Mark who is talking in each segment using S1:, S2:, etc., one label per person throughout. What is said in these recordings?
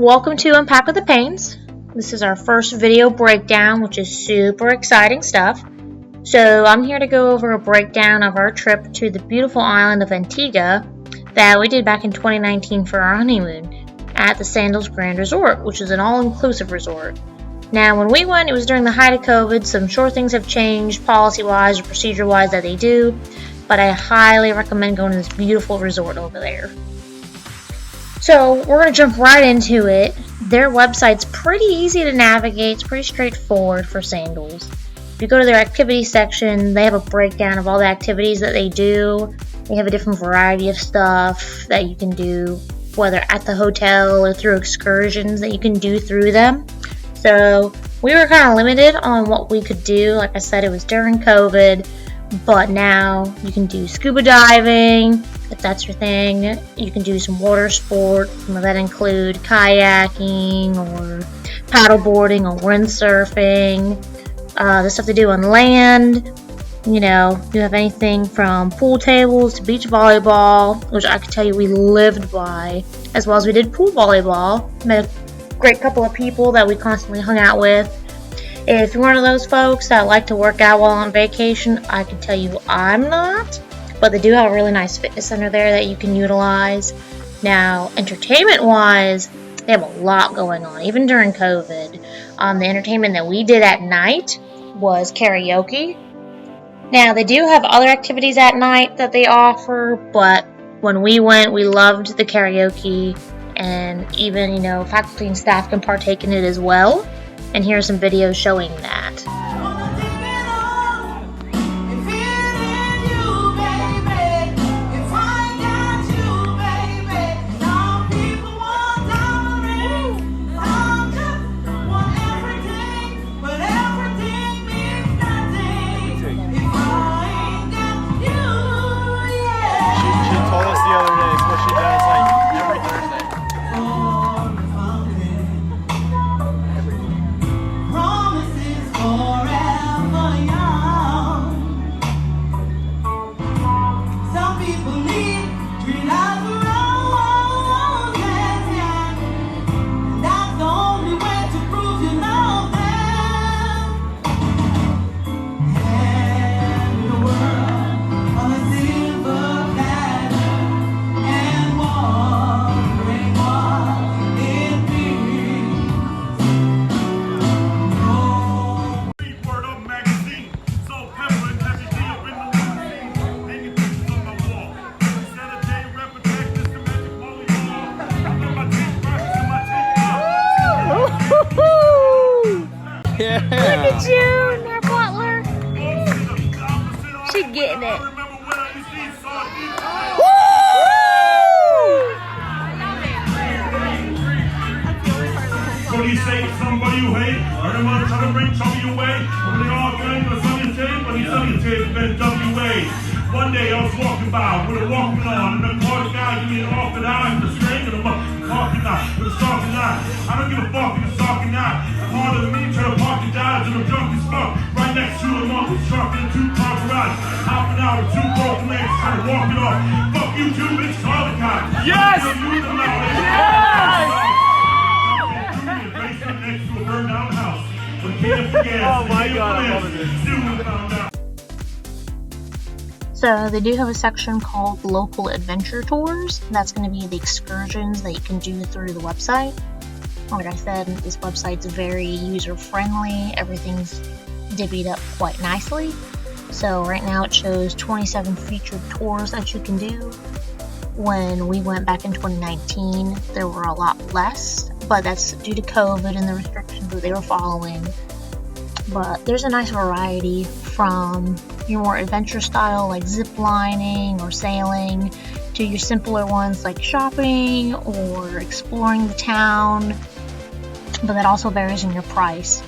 S1: Welcome to Unpack with the Pains. This is our first video breakdown, which is super exciting stuff. So I'm here to go over a breakdown of our trip to the beautiful island of Antigua that we did back in 2019 for our honeymoon at the Sandals Grande Resort, which is an all-inclusive resort. Now, when we went, it was during the height of COVID, so I'm sure things have changed policy-wise or procedure-wise that they do, but I highly recommend going to this beautiful resort over there. So we're going to jump right into it. Their website's pretty easy to navigate. It's pretty straightforward for Sandals. If you go to their activity section, they have a breakdown of all the activities that they do. They have a different variety of stuff that you can do, whether at the hotel or through excursions that you can do through them. So we were kind of limited on what we could do. Like I said, it was during COVID, but now you can do scuba diving, if that's your thing. You can do some water sports. Some of that include kayaking or paddleboarding or windsurfing. The stuff they do on land. You know, you have anything from pool tables to beach volleyball, which I can tell you we lived by, as well as we did pool volleyball. Met a great couple of people that we constantly hung out with. If you're one of those folks that like to work out while on vacation, I can tell you I'm not. But they do have a really nice fitness center there that you can utilize. Now, entertainment-wise, they have a lot going on, even during COVID. The entertainment that we did at night was karaoke. Now, they do have other activities at night that they offer, but when we went, we loved the karaoke, and even, faculty and staff can partake in it as well. And here are some videos showing that.
S2: Yeah.
S1: Look at you, our butler. She getting it.
S3: So you say somebody you hate, or the mother try to bring trouble your way. When they all claim for some you take, but you some you take, better WA. One day I was walking by with a walking on, and the car guy gave me an offer eye, the string of the parking lot, with a stalking eye. I don't give a fuck if it's stalking eye. Harder than me, try to park the dives, and I'm drunk as fuck. Right next to a monk who's truck in a two-car garage. Hopping out with two broken legs, trying to walk it off. Fuck you too, bitch, call the cops.
S2: Yes!
S3: Oh
S2: my God, I love it.
S1: So they do have a section called Local Adventure Tours. That's going to be the excursions that you can do through the website. Like I said, this website's very user-friendly. Everything's divvied up quite nicely. So right now it shows 27 featured tours that you can do. When we went back in 2019, there were a lot less, but that's due to COVID and the restrictions that they were following. But there's a nice variety from your more adventure style like zip lining or sailing to your simpler ones like shopping or exploring the town, but that also varies in your price.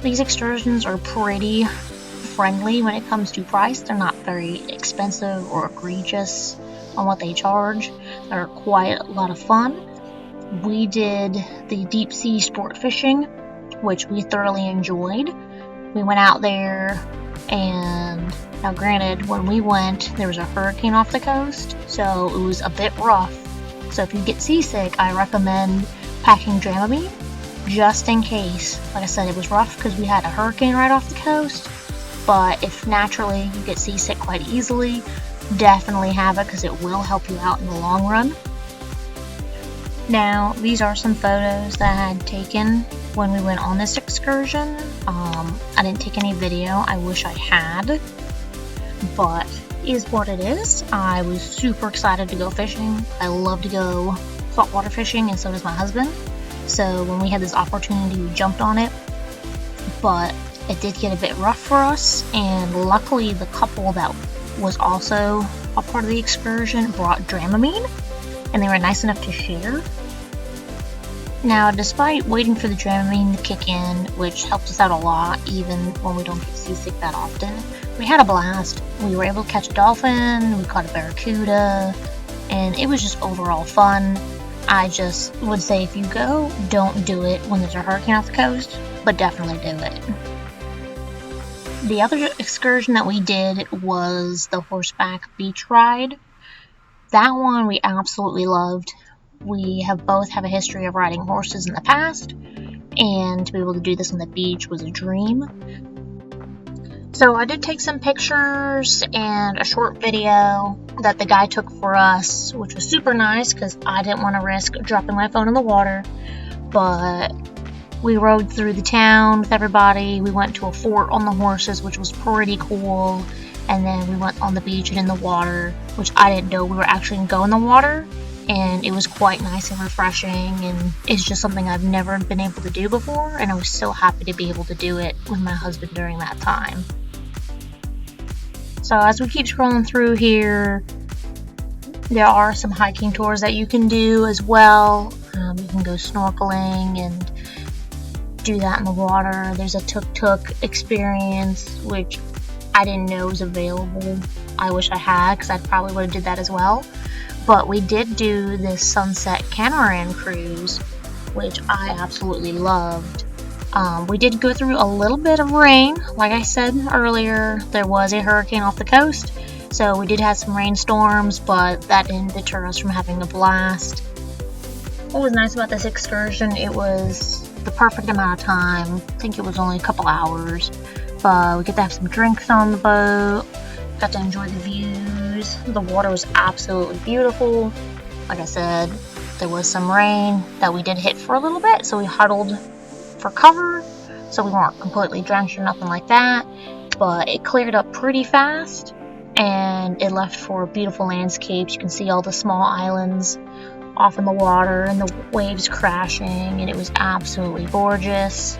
S1: These excursions are pretty friendly when it comes to price. They're not very expensive or egregious on what they charge. They're quite a lot of fun. We did the deep sea sport fishing, which we thoroughly enjoyed. We went out there, and now granted, when we went, there was a hurricane off the coast, so it was a bit rough. So if you get seasick, I recommend packing Dramamine just in case. Like I said, it was rough because we had a hurricane right off the coast, but if naturally you get seasick quite easily, definitely have it because it will help you out in the long run. Now, these are some photos that I had taken when we went on this excursion. I didn't take any video. I wish I had, but is what it is. I was super excited to go fishing. I love to go saltwater fishing, and so does my husband. So when we had this opportunity, we jumped on it, but it did get a bit rough for us, and luckily the couple that was also a part of the excursion brought Dramamine, and they were nice enough to share. Now, despite waiting for the Dramamine to kick in, which helps us out a lot even when we don't get seasick that often, we had a blast. We were able to catch a dolphin, we caught a barracuda, and it was just overall fun. I just would say if you go, don't do it when there's a hurricane off the coast, but definitely do it. The other excursion that we did was the horseback beach ride. That one we absolutely loved. We both have a history of riding horses in the past, and to be able to do this on the beach was a dream. So I did take some pictures and a short video that the guy took for us, which was super nice because I didn't want to risk dropping my phone in the water. But we rode through the town with everybody. We went to a fort on the horses, which was pretty cool. And then we went on the beach and in the water, which I didn't know we were actually going to go in the water. And it was quite nice and refreshing, and it's just something I've never been able to do before, and I was so happy to be able to do it with my husband during that time. So as we keep scrolling through here, there are some hiking tours that you can do as well. You can go snorkeling and do that in the water. There's a tuk-tuk experience, which I didn't know was available. I wish I had, because I probably would have did that as well. But we did do this sunset catamaran cruise, which I absolutely loved. We did go through a little bit of rain. Like I said earlier, there was a hurricane off the coast, so we did have some rainstorms, but that didn't deter us from having a blast. What was nice about this excursion, it was the perfect amount of time. I think it was only a couple hours, but we get to have some drinks on the boat, got to enjoy the views. The water was absolutely beautiful. Like I said, there was some rain that we did hit for a little bit, so we huddled for cover, so we weren't completely drenched or nothing like that, but it cleared up pretty fast, and it left for beautiful landscapes. You can see all the small islands off in the water and the waves crashing, and it was absolutely gorgeous.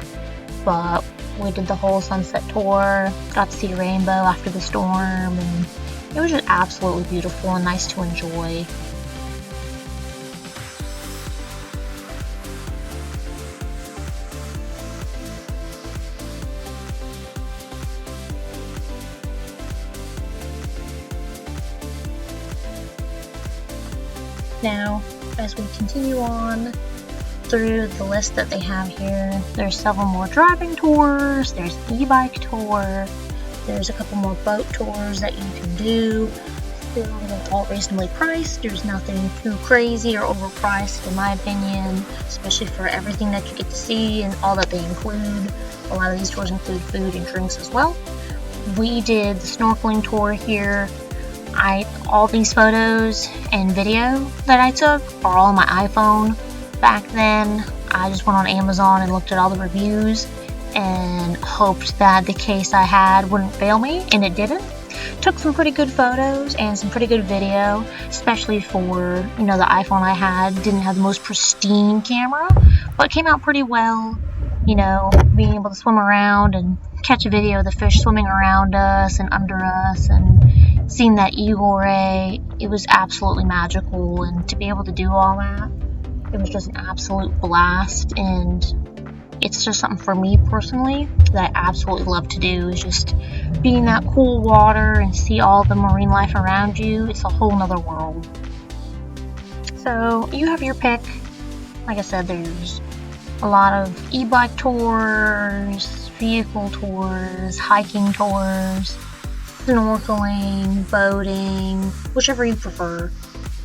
S1: But we did the whole sunset tour, got to see a rainbow after the storm, and it was just absolutely beautiful and nice to enjoy. Now, as we continue on through the list that they have here, there's several more driving tours, there's e-bike tour, there's a couple more boat tours that you can do. They're all reasonably priced. There's nothing too crazy or overpriced in my opinion, especially for everything that you get to see and all that they include. A lot of these tours include food and drinks as well. We did the snorkeling tour here. All these photos and video that I took are all on my iPhone. Back then, I just went on Amazon and looked at all the reviews and hoped that the case I had wouldn't fail me, and it didn't. Took some pretty good photos and some pretty good video, especially for, the iPhone I had didn't have the most pristine camera, but it came out pretty well. Being able to swim around and catch a video of the fish swimming around us and under us, and seeing that eagle ray, it was absolutely magical. And to be able to do all that, it was just an absolute blast. And it's just something for me personally that I absolutely love to do, is just be in that cool water and see all the marine life around you. It's a whole nother world. So you have your pick. Like I said, there's a lot of e-bike tours, vehicle tours, hiking tours, snorkeling, boating, whichever you prefer.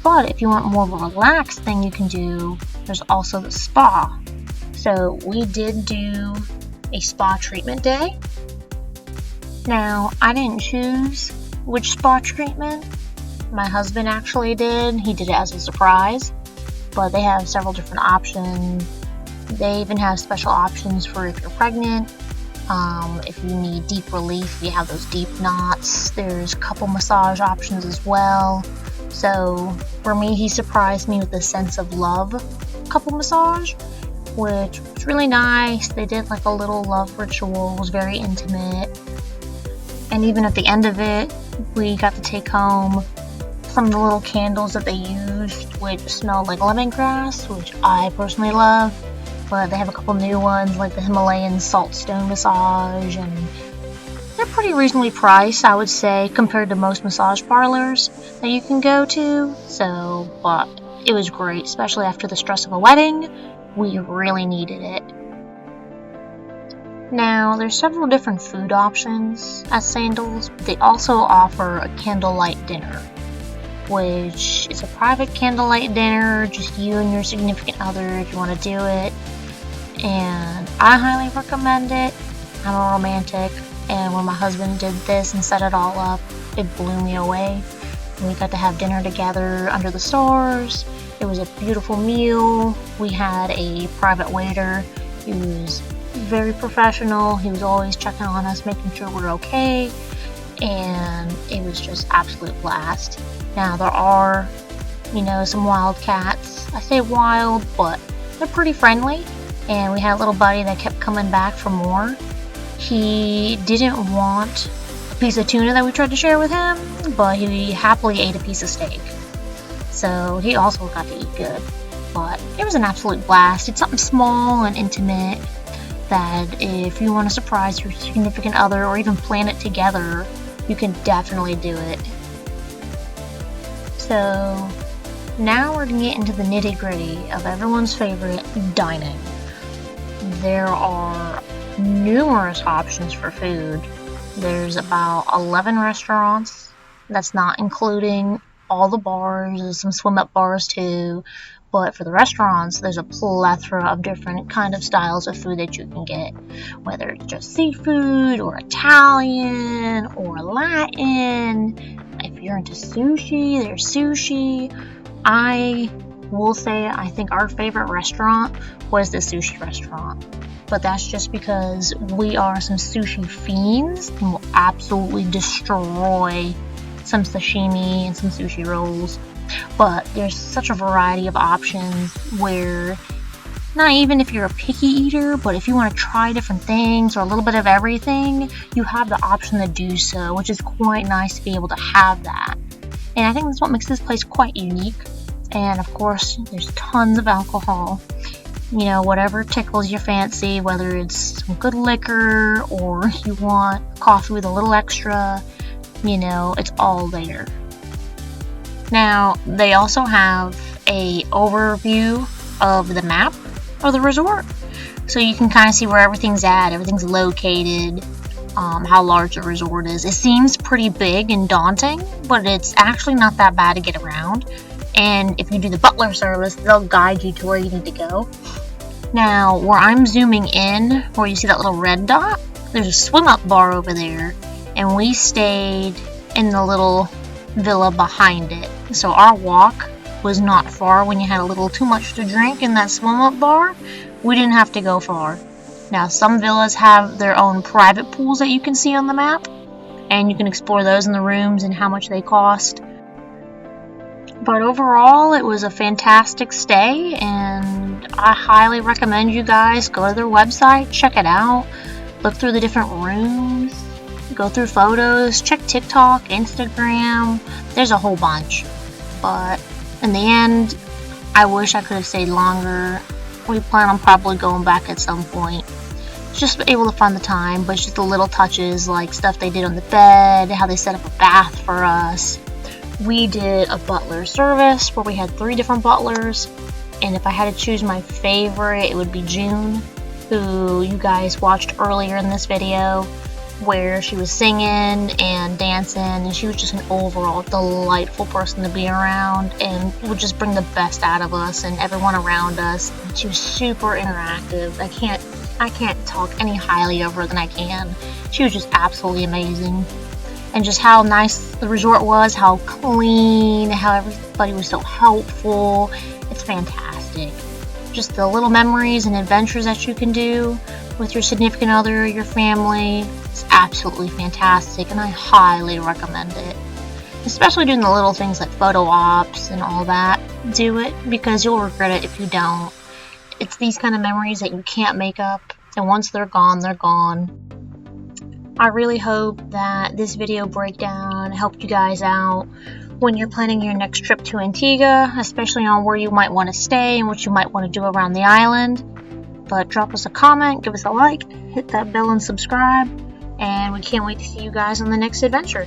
S1: But if you want more of a relaxed thing you can do, there's also the spa. So we did do a spa treatment day. Now, I didn't choose which spa treatment. My husband actually did. He did it as a surprise. But they have several different options. They even have special options for if you're pregnant. If you need deep relief, you have those deep knots. There's a couple massage options as well. So for me, he surprised me with the sense of love couple massage, which was really nice. They did like a little love ritual. It was very intimate. And even at the end of it, we got to take home some of the little candles that they used, which smelled like lemongrass, which I personally love. But they have a couple new ones like the Himalayan salt stone massage, and they're pretty reasonably priced, I would say, compared to most massage parlors that you can go to. So, but it was great, especially after the stress of a wedding. We really needed it. Now, there's several different food options at Sandals, but they also offer a candlelight dinner, which is a private candlelight dinner, just you and your significant other if you want to do it. And I highly recommend it. I'm a romantic, and when my husband did this and set it all up, it blew me away. We got to have dinner together under the stars. It was a beautiful meal. We had a private waiter. He was very professional. He was always checking on us, making sure we're okay, and it was just absolute blast. Now there are, some wild cats. I say wild, but they're pretty friendly. And we had a little buddy that kept coming back for more. He didn't want a piece of tuna that we tried to share with him, but he happily ate a piece of steak. So he also got to eat good. But it was an absolute blast. It's something small and intimate that if you want to surprise your significant other or even plan it together, you can definitely do it. So now we're going to get into the nitty-gritty of everyone's favorite, dining. There are numerous options for food. There's about 11 restaurants. That's not including all the bars. There's some swim-up bars too. But for the restaurants, there's a plethora of different kind of styles of food that you can get. Whether it's just seafood or Italian or Latin. If you're into sushi, there's sushi. I will say I think our favorite restaurant was the sushi restaurant. But that's just because we are some sushi fiends and will absolutely destroy some sashimi and some sushi rolls. But there's such a variety of options where, not even if you're a picky eater, but if you want to try different things or a little bit of everything, you have the option to do so, which is quite nice to be able to have that. And I think that's what makes this place quite unique. And of course, there's tons of alcohol. Whatever tickles your fancy, whether it's some good liquor or you want coffee with a little extra, it's all there. Now, they also have a overview of the map of the resort. So you can kind of see where everything's at, everything's located, how large the resort is. It seems pretty big and daunting, but it's actually not that bad to get around. And if you do the butler service, they'll guide you to where you need to go. Now, where I'm zooming in, where you see that little red dot, there's a swim-up bar over there. And we stayed in the little villa behind it. So our walk was not far. When you had a little too much to drink in that swim-up bar, we didn't have to go far. Now, some villas have their own private pools that you can see on the map. And you can explore those in the rooms and how much they cost. But overall, it was a fantastic stay, and I highly recommend you guys go to their website, check it out, look through the different rooms, go through photos, check TikTok, Instagram. There's a whole bunch. But in the end, I wish I could have stayed longer. We plan on probably going back at some point. Just able to find the time, but it's just the little touches, like stuff they did on the bed, how they set up a bath for us. We did a butler service where we had 3 different butlers, and if I had to choose my favorite, it would be June, who you guys watched earlier in this video. where she was singing and dancing, and she was just an overall delightful person to be around and would just bring the best out of us and everyone around us. She was super interactive. I can't talk any highly of her than I can. She was just absolutely amazing. And just how nice the resort was, how clean, how everybody was so helpful. It's fantastic. Just the little memories and adventures that you can do with your significant other, your family. It's absolutely fantastic, and I highly recommend it. Especially doing the little things like photo ops and all that. Do it, because you'll regret it if you don't. It's these kind of memories that you can't make up, and once they're gone, they're gone. I really hope that this video breakdown helped you guys out when you're planning your next trip to Antigua, especially on where you might want to stay and what you might want to do around the island. But drop us a comment, give us a like, hit that bell and subscribe, and we can't wait to see you guys on the next adventure.